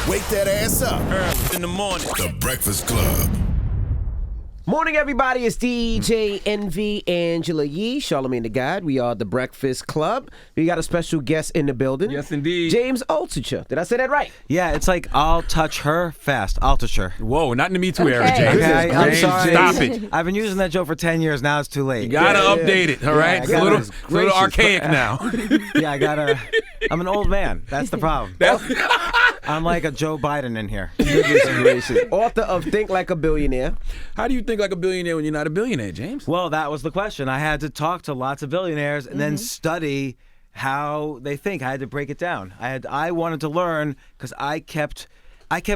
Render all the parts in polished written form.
Wake that ass up. Early in the morning. The Breakfast Club. Morning, everybody. It's DJ NV Angela Yee, Charlamagne the God. We are the Breakfast Club. We got a special guest in the building. Yes, indeed. James Altucher. Did I say that right? Yeah, it's like I'll touch her fast. Altucher. Whoa, not in the Me Too era, Okay. James. Okay, I'm James, sorry. Stop it. I've been using that joke for 10 years. Now it's too late. You gotta update it, all right? I It's gotta- a little archaic now. Yeah, I gotta. I'm an old man. That's the problem. I'm like a Joe Biden in here. Goodness gracious. Author of Think Like a Billionaire. How do you think like a billionaire when you're not a billionaire, James? Well, that was the question. I had to talk to lots of billionaires and then study how they think. I had to break it down. I wanted to learn because I kept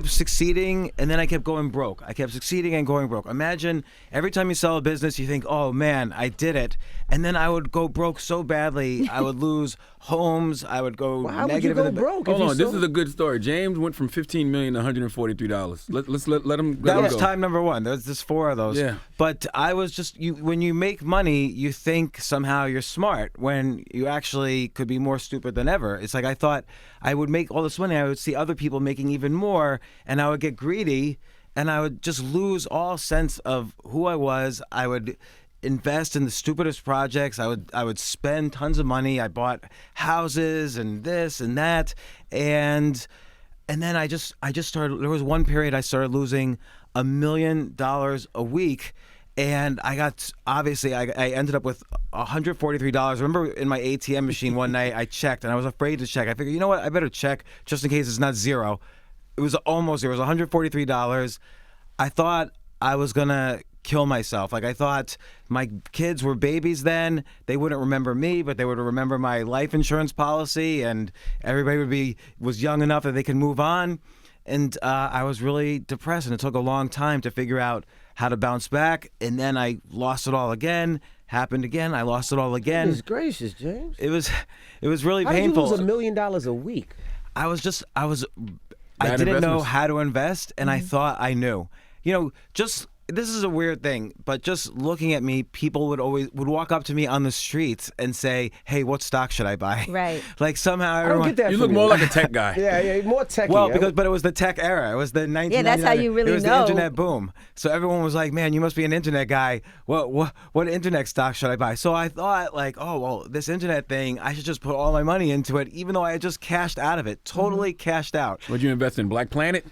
succeeding and then I kept going broke. I kept succeeding and going broke. Imagine every time you sell a business, you think, oh man, I did it. And then I would go broke so badly. I would lose homes. I would go Well, how would you negative. go in the- broke? Hold on, this is a good story. James went from $15 million to $143. Let him That was go. time number one. There was just four of those. Yeah. But I was just when you make money, you think somehow you're smart when you actually could be more stupid than ever. It's like I thought I would make all this money. I would see other people making even more, and I would get greedy, and I would just lose all sense of who I was. I would invest in the stupidest projects. I would spend tons of money. I bought houses and this and that, and then I just started. There was one period I started losing $1 million a week, and I got obviously I ended up with $143. I remember in my ATM machine one night I checked, and I was afraid to check. I figured, you know what, I better check just in case it's not zero. It was almost zero. It was $143. I thought I was gonna kill myself. Like I thought my kids were babies then. They wouldn't remember me, but they would remember my life insurance policy, and everybody was young enough that they could move on. And I was really depressed, and it took a long time to figure out how to bounce back. And then I lost it all again. Happened again. I lost it all again. Goodness gracious, James. It was really How did you painful. lose $1 million a week? I Bad didn't know investments. how to invest, and I thought I knew. You know, this is a weird thing, but just looking at me, people would walk up to me on the streets and say, "Hey, what stock should I buy?" Right. Like somehow I don't everyone. get that. You from look more like a tech guy. Yeah, more techie. Well, but it was the tech era. It was the 1999. Yeah, that's how you really It was know. the internet boom. So everyone was like, "Man, you must be an internet guy. What internet stock should I buy?" So I thought, like, oh well, this internet thing, I should just put all my money into it, even though I had just cashed out of it, totally cashed out. Would you invest in Black Planet?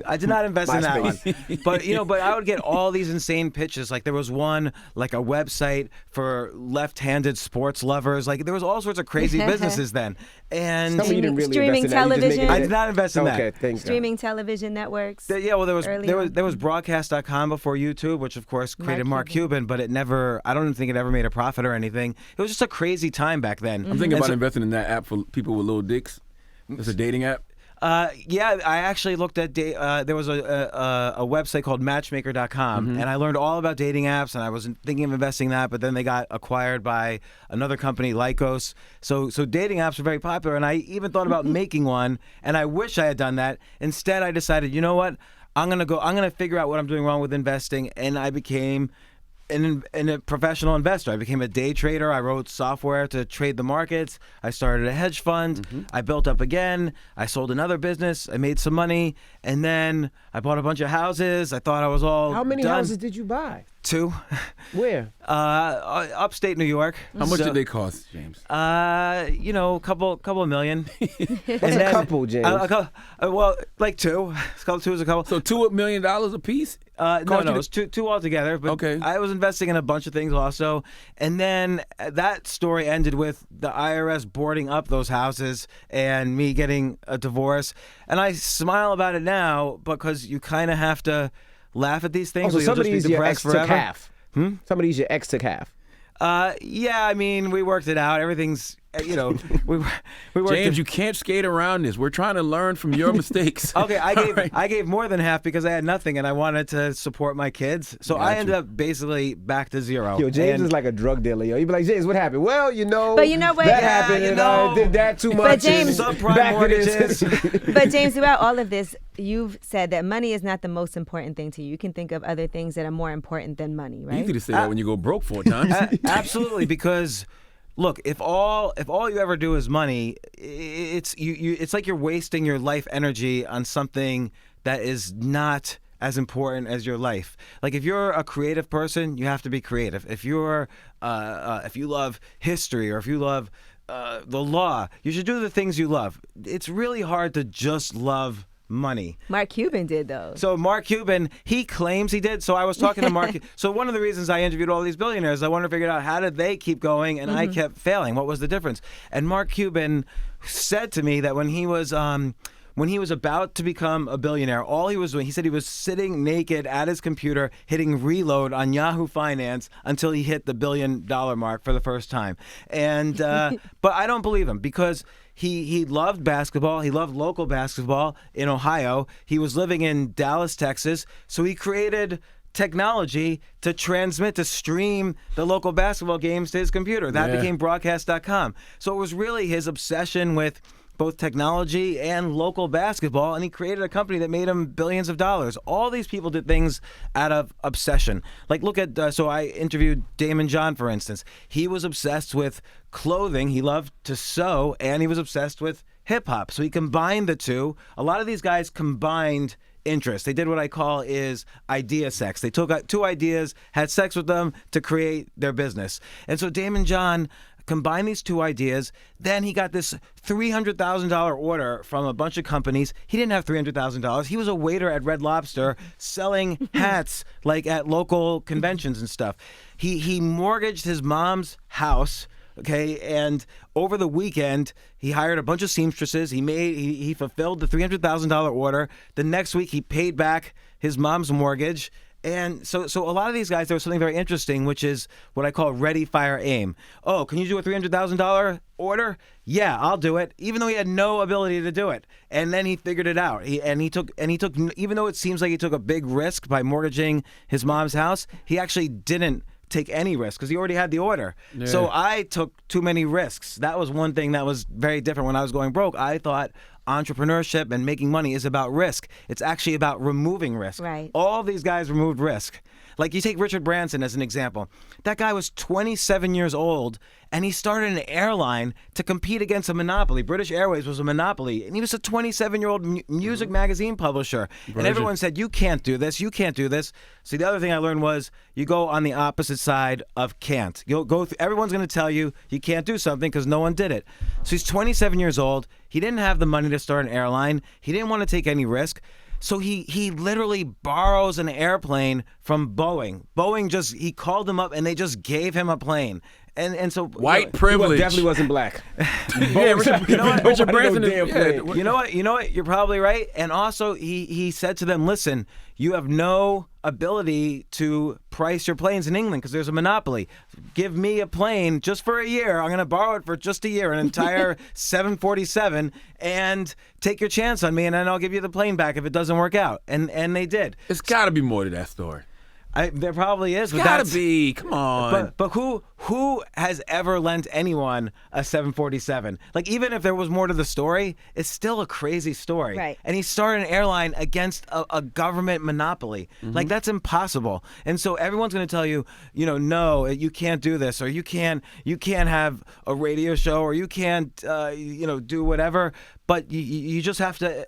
I did not invest in that one, MySpace. but I would get all these insane pitches. Like there was one, like a website for left-handed sports lovers. Like there was all sorts of crazy businesses then. And Tell me you didn't really Streaming invest in that. You just television. making I it- did not invest in that. Okay, thanks. Streaming television networks. Yeah, well, Early there on. was broadcast.com before YouTube, which of course created Mark Cuban, but it never. I don't think it ever made a profit or anything. It was just a crazy time back then. I'm thinking And about so- investing in that app for people with little dicks. It's a dating app. Yeah, I actually looked at there was a website called Matchmaker.com, and I learned all about dating apps, and I was thinking of investing in that, but then they got acquired by another company, Lycos. So dating apps are very popular, and I even thought about making one, and I wish I had done that. Instead, I decided, you know what? I'm gonna figure out what I'm doing wrong with investing, and I became a professional investor. I became a day trader. I wrote software to trade the markets. I started a hedge fund. I built up again. I sold another business. I made some money, and then I bought a bunch of houses. I thought I was all How many done. houses did you buy? 2, Where? upstate New York. How much So, did they cost, James? a couple of million. What's a couple, James? Well, like 2. Two is a couple. So $2 million a piece? No, Cost you it was two altogether. But Okay. I was investing in a bunch of things also, and then that story ended with the IRS boarding up those houses and me getting a divorce. And I smile about it now because you kind of have to laugh at these things. So or you'll just be somebody's your ex depressed took forever. half. Somebody's your ex took half. Yeah, I mean, we worked it out. Everything's, we worked James, it. you can't skate around this. We're trying to learn from your mistakes. Okay, All right. I gave more than half because I had nothing and I wanted to support my kids. So I Gotcha. ended up basically back to zero. Yo, James And- is like a drug dealer. Yo, he'd be like, James, what happened? Well, But you know what? That Yeah, happened, you and I know. did that too much. James- and Subprime back to this. mortgages. But James, throughout all of this, you've said that money is not the most important thing to you. You can think of other things that are more important than money, right? Easy to say that when you go broke 4 times. Absolutely, because look, if all you ever do is money, it's like you're wasting your life energy on something that is not as important as your life. Like if you're a creative person, you have to be creative. If you're if you love history or if you love the law, you should do the things you love. It's really hard to just love money. Mark Cuban did, though. So Mark Cuban, he claims he did. So I was talking to Mark. So one of the reasons I interviewed all these billionaires, I wanted to figure out how did they keep going and I kept failing. What was the difference? And Mark Cuban said to me that when he was about to become a billionaire, all he was doing, he said he was sitting naked at his computer, hitting reload on Yahoo Finance until he hit the $1 billion mark for the first time. And but I don't believe him because he loved basketball. He loved local basketball in Ohio. He was living in Dallas, Texas. So he created technology to transmit, to stream the local basketball games to his computer. That became broadcast.com. So it was really his obsession with both technology and local basketball, and he created a company that made him billions of dollars. All these people did things out of obsession. Like look at, so I interviewed Damon John, for instance. He was obsessed with clothing. He loved to sew, and he was obsessed with hip hop. So he combined the two. A lot of these guys combined interests. They did what I call is idea sex. They took two ideas, had sex with them to create their business. And so Damon John combine these two ideas. Then he got this $300,000 order from a bunch of companies. He didn't have $300,000. He was a waiter at Red Lobster selling hats like at local conventions and stuff. He mortgaged his mom's house. Okay, and over the weekend, he hired a bunch of seamstresses. He fulfilled the $300,000 order. The next week, he paid back his mom's mortgage. And so a lot of these guys, there was something very interesting, which is what I call ready, fire, aim. Oh, can you do a $300,000 order? Yeah, I'll do it, even though he had no ability to do it. And then he figured it out. He took, even though it seems like he took a big risk by mortgaging his mom's house, he actually didn't take any risk because he already had the order. Yeah. So I took too many risks. That was one thing that was very different when I was going broke. I thought entrepreneurship and making money is about risk. It's actually about removing risk. Right. All these guys removed risk. Like you take Richard Branson as an example. That guy was 27 years old and he started an airline to compete against a monopoly. British Airways was a monopoly, and he was a 27-year-old music magazine publisher. And everyone said, you can't do this, you can't do this. So the other thing I learned was you go on the opposite side of can't. You'll go everyone's going to tell you you can't do something because no one did it. So he's 27 years old. He didn't have the money to start an airline. He didn't want to take any risk. So he literally borrows an airplane from Boeing. Boeing he called him up and they just gave him a plane. And so white privilege. He definitely wasn't black. Yeah, Richard Branson. You know what? You're probably right. And also, he said to them, "Listen, you have no ability to price your planes in England because there's a monopoly. Give me a plane just for a year. I'm going to borrow it for just a year, an entire 747, and take your chance on me, and then I'll give you the plane back if it doesn't work out." And they did. It's got to be more to that story. There probably is. It's gotta be. Come on. But who has ever lent anyone a 747? Like, even if there was more to the story, it's still a crazy story. Right. And he started an airline against a government monopoly. Like, that's impossible. And so everyone's going to tell you, no, you can't do this, or you can't have a radio show, or you can't, do whatever. But you just have to.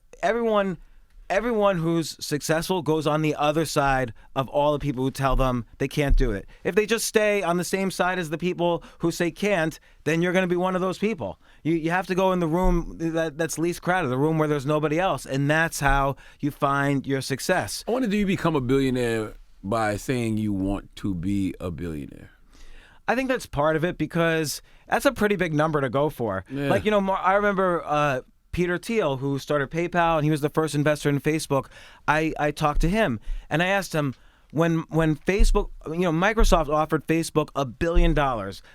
Everyone who's successful goes on the other side of all the people who tell them they can't do it. If they just stay on the same side as the people who say can't, then you're going to be one of those people. You have to go in the room that's least crowded, the room where there's nobody else, and that's how you find your success. I wonder, do you become a billionaire by saying you want to be a billionaire? I think that's part of it because that's a pretty big number to go for. Yeah. Like, I remember Peter Thiel, who started PayPal, and he was the first investor in Facebook. I talked to him, and I asked him, when Facebook, Microsoft offered Facebook $1 billion.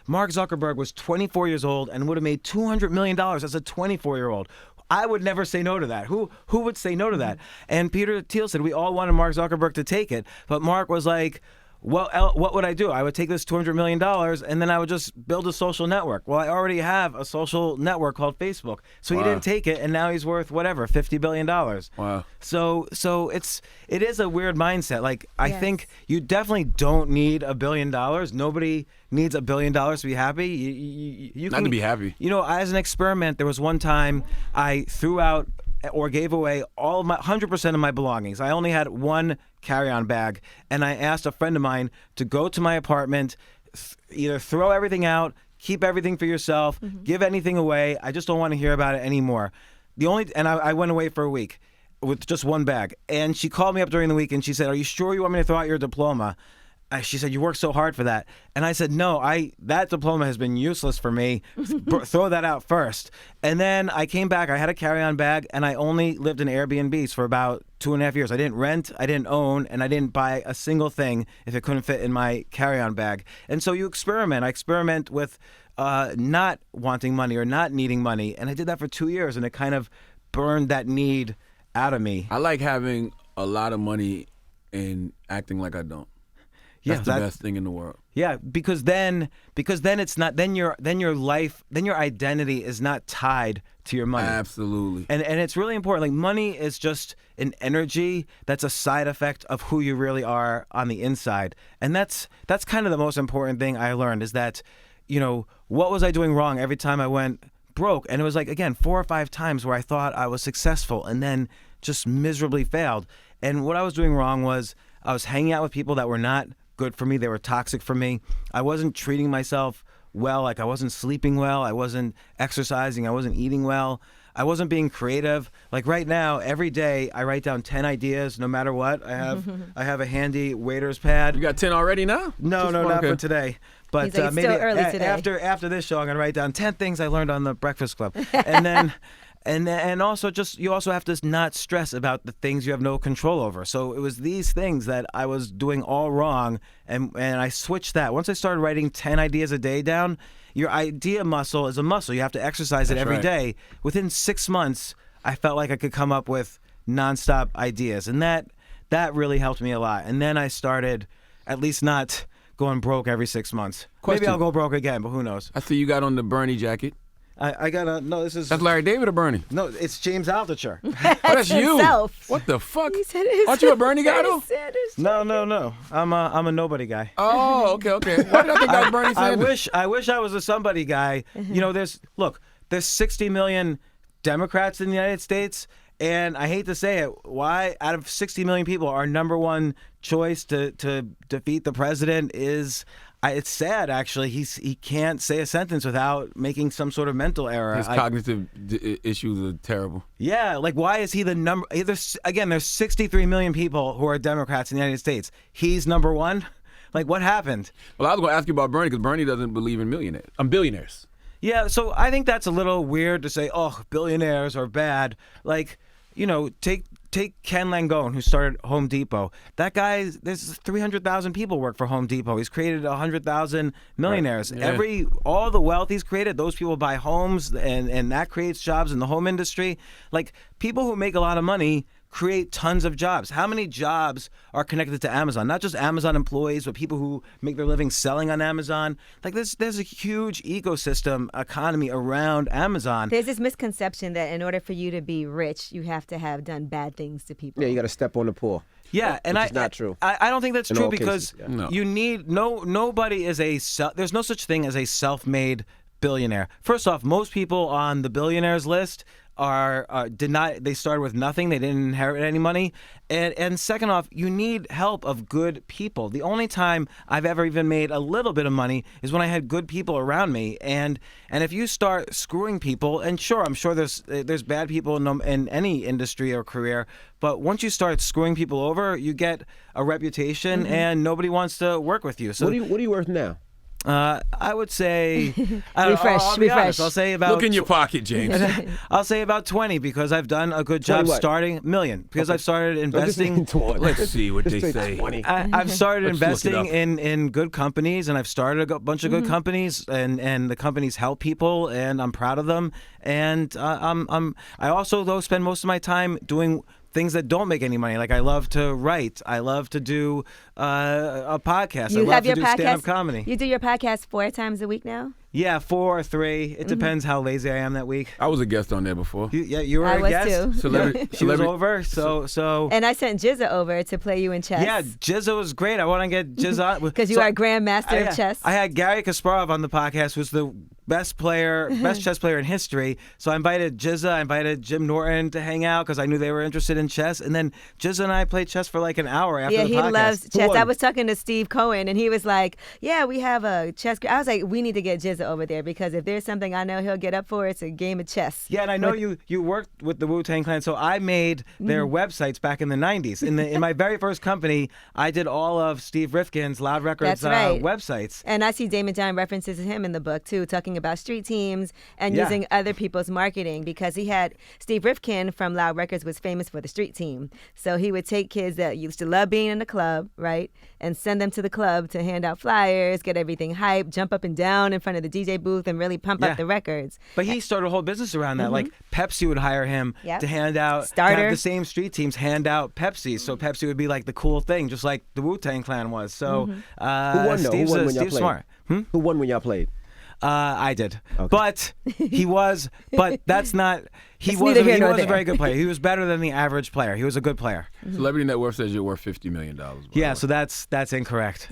Mark Zuckerberg was 24 years old and would have made $200 million as a 24-year-old. I would never say no to that. Who would say no to that? And Peter Thiel said we all wanted Mark Zuckerberg to take it, but Mark was like, what would I do? I would take this $200 million and then I would just build a social network. Well, I already have a social network called Facebook. So he didn't take it, and now he's worth whatever, $50 billion. Wow. So it is a weird mindset. Like, I think you definitely don't need $1 billion. Nobody needs $1 billion to be happy. You Not to be happy. You know, as an experiment, there was one time I threw out or gave away all of my 100% of my belongings. I only had one carry-on bag, and I asked a friend of mine to go to my apartment, either throw everything out, keep everything for yourself, give anything away. I just don't want to hear about it anymore. I went away for a week with just one bag, and she called me up during the week and she said, "Are you sure you want me to throw out your diploma?" She said, "You worked so hard for that." And I said, "No, that diploma has been useless for me. Throw that out first." And then I came back. I had a carry-on bag, and I only lived in Airbnbs for about 2.5 years. I didn't rent, I didn't own, and I didn't buy a single thing if it couldn't fit in my carry-on bag. And so you experiment. I experiment with not wanting money or not needing money. And I did that for 2 years, and it kind of burned that need out of me. I like having a lot of money and acting like I don't. That's the best thing in the world. Yeah, because then it's not your identity is not tied to your money. Absolutely. And it's really important. Like, money is just an energy that's a side effect of who you really are on the inside. And that's kind of the most important thing I learned is that, you know, what was I doing wrong every time I went broke? And it was like, again, 4 or 5 times where I thought I was successful and then just miserably failed. And what I was doing wrong was I was hanging out with people that were not good for me. They were toxic for me. I wasn't treating myself well. Like, I wasn't sleeping well. I wasn't exercising. I wasn't eating well. I wasn't being creative. Like, right now, every day I write down 10 ideas, no matter what. I have a handy waiter's pad. You got 10 already now? No, not for today. But He's like, maybe still early today. after this show, I'm gonna write down 10 things I learned on the Breakfast Club, and then. And also you also have to not stress about the things you have no control over. So it was these things that I was doing all wrong, and I switched that. Once I started writing 10 ideas a day down, your idea muscle is a muscle. You have to exercise it every day. Within 6 months, I felt like I could come up with nonstop ideas, and that really helped me a lot. And then I started at least not going broke every 6 months. Question. Maybe I'll go broke again, but who knows? I see you got on the Bernie jacket. I got a no. This is That's Larry David or Bernie? no. It's James Altucher. Oh, that's you. himself. What the fuck? He said it. Aren't you a Bernie guy though? No. I'm a nobody guy. Oh, okay. Why did I think that was Bernie Sanders? I wish I was a somebody guy. You know, there's 60 million Democrats in the United States, and I hate to say it, why out of 60 million people, our number one choice to defeat the president is. It's sad, actually. He can't say a sentence without making some sort of mental error. His cognitive issues are terrible. Yeah, like, why is he the number? There's 63 million people who are Democrats in the United States. He's number one? Like, what happened? Well, I was going to ask you about Bernie because Bernie doesn't believe in billionaires. Yeah, so I think that's a little weird to say, oh, billionaires are bad. Like, you know, take Ken Langone, who started Home Depot. That guy, there's 300,000 people work for Home Depot. He's created 100,000 millionaires. Right. Yeah. All the wealth he's created, those people buy homes, and that creates jobs in the home industry. Like, people who make a lot of money create tons of jobs. How many jobs are connected to Amazon? Not just Amazon employees, but people who make their living selling on Amazon. Like, there's a huge ecosystem economy around Amazon. There's this misconception that in order for you to be rich, you have to have done bad things to people. Yeah, you got to step on the pool. Yeah, and Which is not true. I don't think that's In true all because cases, yeah. No. you need nobody is there's no such thing as a self-made billionaire. First off, most people on the billionaires list they started with nothing. They didn't inherit any money. And second off, you need help of good people. The only time I've ever even made a little bit of money is when I had good people around me. And if you start screwing people, and sure, I'm sure there's bad people in any industry or career, but once you start screwing people over, you get a reputation, and nobody wants to work with you. So What are you worth now? I would say Refresh. I'll say about Look in your pocket, James. I'll say about 20 because I've done a good 20 job what? starting million because I've started investing. Let's see what they Just say. 20. I've started Let's look it investing up. in good companies, and I've started a bunch of good companies, and the companies help people, and I'm proud of them. And I also, though, spend most of my time doing things that don't make any money. Like I love to write. I love to do a podcast. I love to do stand-up comedy. You do your podcast 4 times a week now? Yeah, 4 or 3. It depends how lazy I am that week. I was a guest on there before. You were I a was guest? too. She was over, so. And I sent Jizza over to play you in chess. Yeah, Jizza was great. I want to get Jizza on. Because you are grandmaster of chess. I had Gary Kasparov on the podcast, who's the best chess player in history. So I invited Jizza, I invited Jim Norton to hang out because I knew they were interested in chess. And then Jizza and I played chess for like an hour after the podcast. Yeah, he loves chess. I was talking to Steve Cohen, and he was like, yeah, we have a chess. I was like, we need to get Jizza over there because if there's something I know he'll get up for, it's a game of chess. Yeah, and I know you worked with the Wu-Tang Clan, so I made their websites back in the 90s. In my very first company, I did all of Steve Rifkin's Loud Records websites. And I see Damon John references him in the book, too, talking about street teams and using other people's marketing because he had Steve Rifkin from Loud Records was famous for the street team. So he would take kids that used to love being in the club, right, and send them to the club to hand out flyers, get everything hyped, jump up and down in front of the DJ booth and really pump up the records. But he started a whole business around that. Like Pepsi would hire him to hand out, to have the same street teams hand out Pepsi. So Pepsi would be like the cool thing, just like the Wu-Tang Clan was. So Who won, though? Steve's, Who won when y'all Steve's played? smart. Who won when y'all played? I did, Okay. but that's not. He It's wasn't. neither here He nor was a there. very good player. He was better than the average player. He was a good player. Celebrity Net Worth says you're worth $50 million. Yeah, so that's incorrect.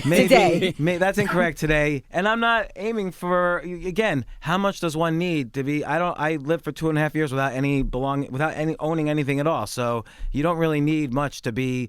Today. That's incorrect today. And I'm not aiming for, again, how much does one need to be? I lived for 2.5 years without any owning anything at all. So you don't really need much to be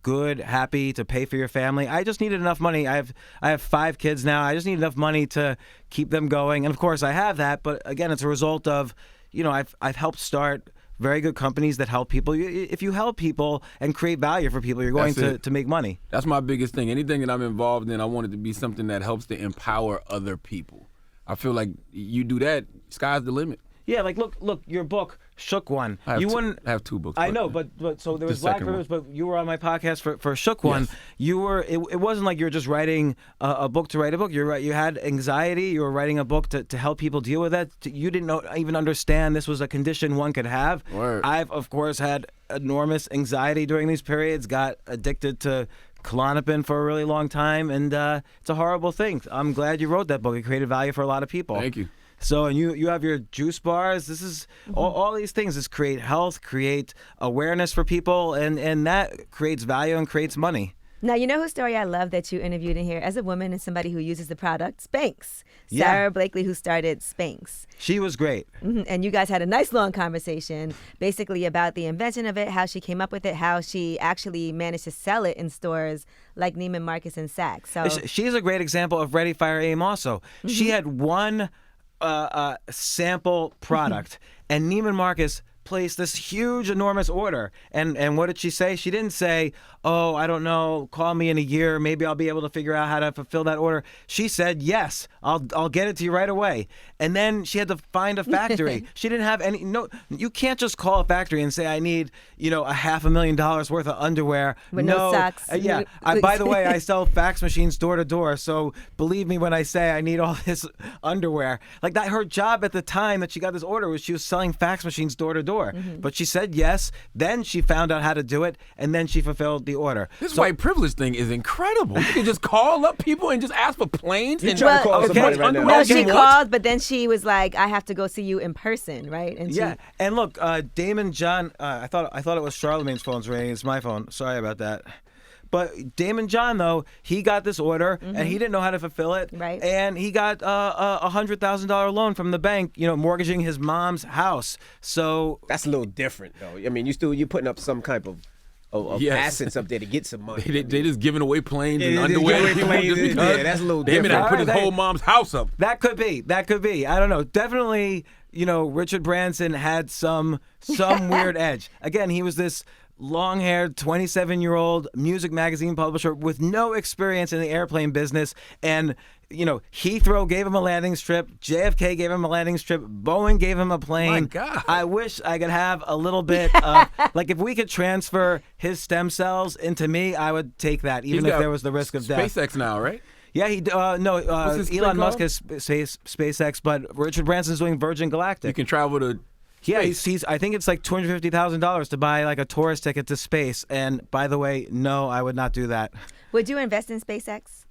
good, happy, to pay for your family. I just needed enough money. I have 5 kids now. I just need enough money to keep them going. And of course I have that, but again, it's a result of, I've helped start very good companies that help people. If you help people and create value for people, you're going to make money. That's my biggest thing. Anything that I'm involved in, I want it to be something that helps to empower other people. I feel like you do that, sky's the limit. Yeah, like look, your book, Shook One. I have 2 books. I know, but so there was The Black second Rivers, but you were on my podcast for Shook One. Yes. You were. It wasn't like you were just writing a book to write a book. You're right. You had anxiety. You were writing a book to help people deal with that. You didn't even understand this was a condition one could have. Word. I've of course had enormous anxiety during these periods. Got addicted to Klonopin for a really long time, and it's a horrible thing. I'm glad you wrote that book. It created value for a lot of people. Thank you. So, and you have your juice bars. This is all these things. This create health, create awareness for people, and that creates value and creates money. Now, you know whose story I love that you interviewed in here as a woman and somebody who uses the product? Spanx. Yeah. Sarah Blakely, who started Spanx. She was great. And you guys had a nice long conversation basically about the invention of it, how she came up with it, how she actually managed to sell it in stores like Neiman Marcus and Saks. So She's a great example of Ready, Fire, Aim also. She had one sample product, and Neiman Marcus placed this huge, enormous order. And what did she say? She didn't say, oh, I don't know, call me in a year, maybe I'll be able to figure out how to fulfill that order. She said, yes, I'll get it to you right away. And then she had to find a factory. She didn't have any, you can't just call a factory and say, I need, $500,000 worth of underwear. With no socks. By the way, I sell fax machines door to door, so believe me when I say I need all this underwear. Like that, her job at the time that she got this order was she was selling fax machines door to door. But she said yes, then she found out how to do it, and then she fulfilled the order. This white privilege thing is incredible. You can just call up people and just ask for planes. And trying to call somebody right now. No, she called, but then she was like, I have to go see you in person, right? And and look, Damon John, I thought it was Charlamagne's phone's ringing. It's my phone. Sorry about that. But Damon John, though, he got this order, and he didn't know how to fulfill it. Right. And he got a $100,000 loan from the bank, mortgaging his mom's house. So That's a little different, though. I mean, you're putting up some type of assets up there to get some money. They just giving away planes and they just underwear. giving away planes. Just because Yeah, that's a little Damon different. had put his whole mom's house up. that could be. I don't know. Definitely, Richard Branson had some weird edge. Again, he was this long-haired 27-year-old music magazine publisher with no experience in the airplane business, and Heathrow gave him a landing strip, JFK gave him a landing strip, Boeing gave him a plane. My God. I wish I could have a little bit of like if we could transfer his stem cells into me, I would take that, even if there was the risk of death. SpaceX now, right? Yeah, What's his thing Elon Musk called? has SpaceX, but Richard Branson's doing Virgin Galactic. You can travel to Yeah, he's. I think it's like $250,000 to buy like a tourist ticket to space. And by the way, no, I would not do that. Would you invest in SpaceX?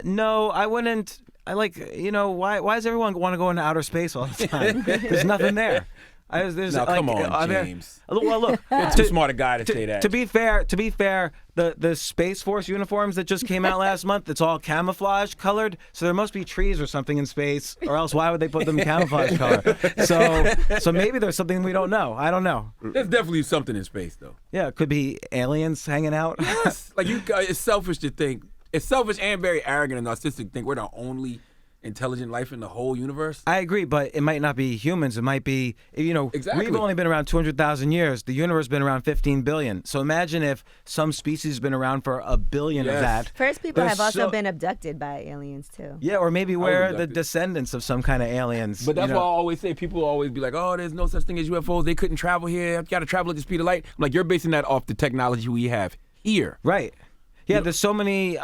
No, I wouldn't. I like, why does everyone want to go into outer space all the time? There's nothing there. Come on, James. Well, look, you're too smart a guy to say that. To be fair, the Space Force uniforms that just came out last month, it's all camouflage colored. So there must be trees or something in space, or else why would they put them camouflage color? So maybe there's something we don't know. I don't know. There's definitely something in space, though. Yeah, it could be aliens hanging out. Yes. Like it's selfish to think. It's selfish and very arrogant and narcissistic to think we're the only intelligent life in the whole universe. I agree, but it might not be humans. It might be, Exactly. We've only been around 200,000 years. The universe has been around 15 billion. So imagine if some species has been around for a billion of that. First people have also so- been abducted by aliens, too. Yeah, or maybe we're the abducted. descendants of some kind of aliens. But that's why I always say, people will always be like, oh, there's no such thing as UFOs. They couldn't travel here. You got to travel at the speed of light. I'm like, you're basing that off the technology we have here. Right. Yeah, there's so many,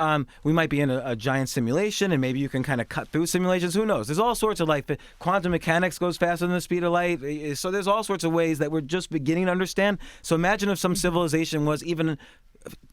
we might be in a giant simulation, and maybe you can kind of cut through simulations. Who knows? There's all sorts of, like, quantum mechanics goes faster than the speed of light. So there's all sorts of ways that we're just beginning to understand. So imagine if some civilization was even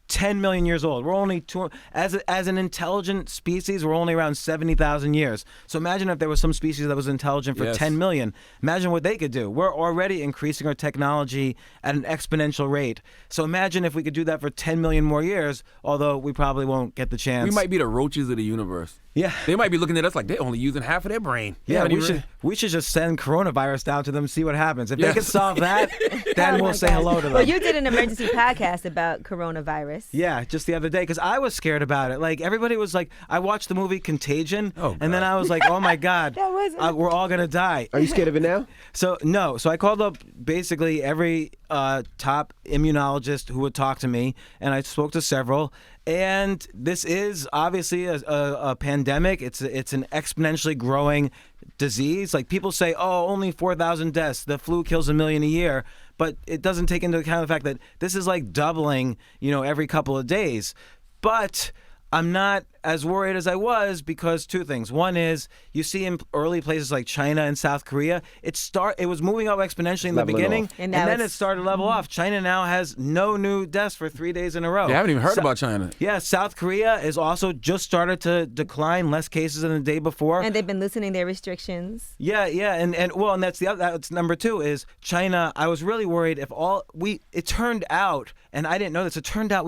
10 million years old. We're only as an intelligent species, we're only around 70,000 years. So imagine if there was some species that was intelligent for 10 million. Imagine what they could do. We're already increasing our technology at an exponential rate. So imagine if we could do that for 10 million more years, although we probably won't get the chance. We might be the roaches of the universe. Yeah. They might be looking at us like they're only using half of their brain. Yeah, we should just send coronavirus down to them and see what happens. If they can solve that, then we'll say hello to them. Well, you did an emergency podcast about coronavirus. Yeah, just the other day, because I was scared about it. Like, everybody was like, I watched the movie Contagion, and then I was like, oh my God, we're all going to die. Are you scared of it now? So, no. So I called up basically every top immunologist who would talk to me, and I spoke to several. And this is obviously a pandemic. It's an exponentially growing disease. Like, people say, oh, only 4,000 deaths. The flu kills 1 million a year. But it doesn't take into account the fact that this is like doubling, every couple of days. But I'm not as worried as I was because two things. One is you see in early places like China and South Korea, it was moving up exponentially in the beginning, and then it started to level off. China now has no new deaths for 3 days in a row. They haven't even heard about China. Yeah, South Korea is also just started to decline, less cases than the day before. And they've been loosening their restrictions. Yeah, and that's the other. That's number two is China. I was really worried it turned out, and I didn't know this. It turned out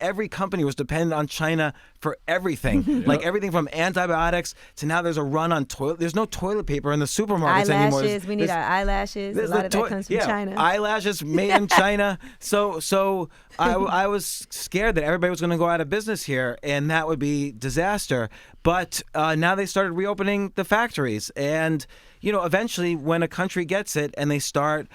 every company was dependent on China for everything. Like everything from antibiotics to now there's a run on toilet. There's no toilet paper in the supermarkets anymore. Eyelashes. We need our eyelashes. A lot of that comes from China. Eyelashes made in China. So I was scared that everybody was going to go out of business here, and that would be disaster. But now they started reopening the factories, and eventually when a country gets it and they start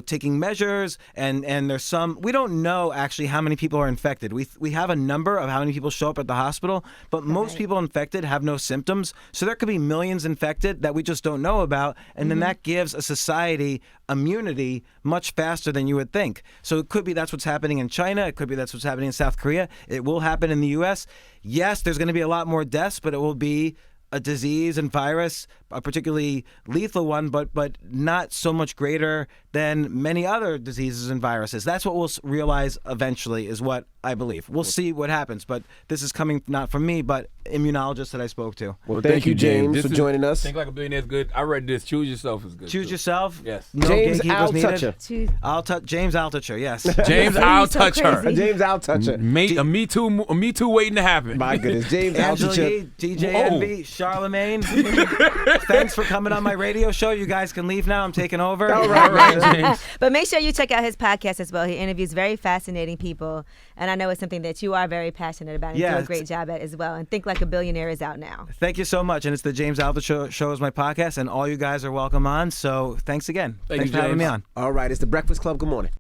taking measures and there's we don't know actually how many people are infected. We have a number of how many people show up at the hospital, but most people infected have no symptoms. So there could be millions infected that we just don't know about, and then that gives a society immunity much faster than you would think. So it could be that's what's happening in China. It could be that's what's happening in South Korea. It will happen in the U.S. Yes, there's going to be a lot more deaths, but it will be a disease and virus, a particularly lethal one, but not so much greater than many other diseases and viruses. That's what we'll realize eventually, is what I believe. We'll see what happens, but this is coming not from me, but immunologists that I spoke to. Well, thank you, James, for joining us. Think Like a Billionaire is good. I read this. Choose Yourself is good. Choose too. Yourself? Yes. No James gatekeepers needed. Altucher. James Altucher, yes. James Altucher. James Altucher. A Me Too waiting to happen. My goodness. James Angela Altucher. Yee, DJ Envy, Charlamagne. Thanks for coming on my radio show. You guys can leave now. I'm taking over. All right, James. But make sure you check out his podcast as well. He interviews very fascinating people. And I know it's something that you are very passionate about and do a great job at as well. And Think Like a Billionaire is out now. Thank you so much. And it's the James Altucher Show is my podcast, and all you guys are welcome on. So thanks again. Thanks for having me on. All right. It's the Breakfast Club. Good morning.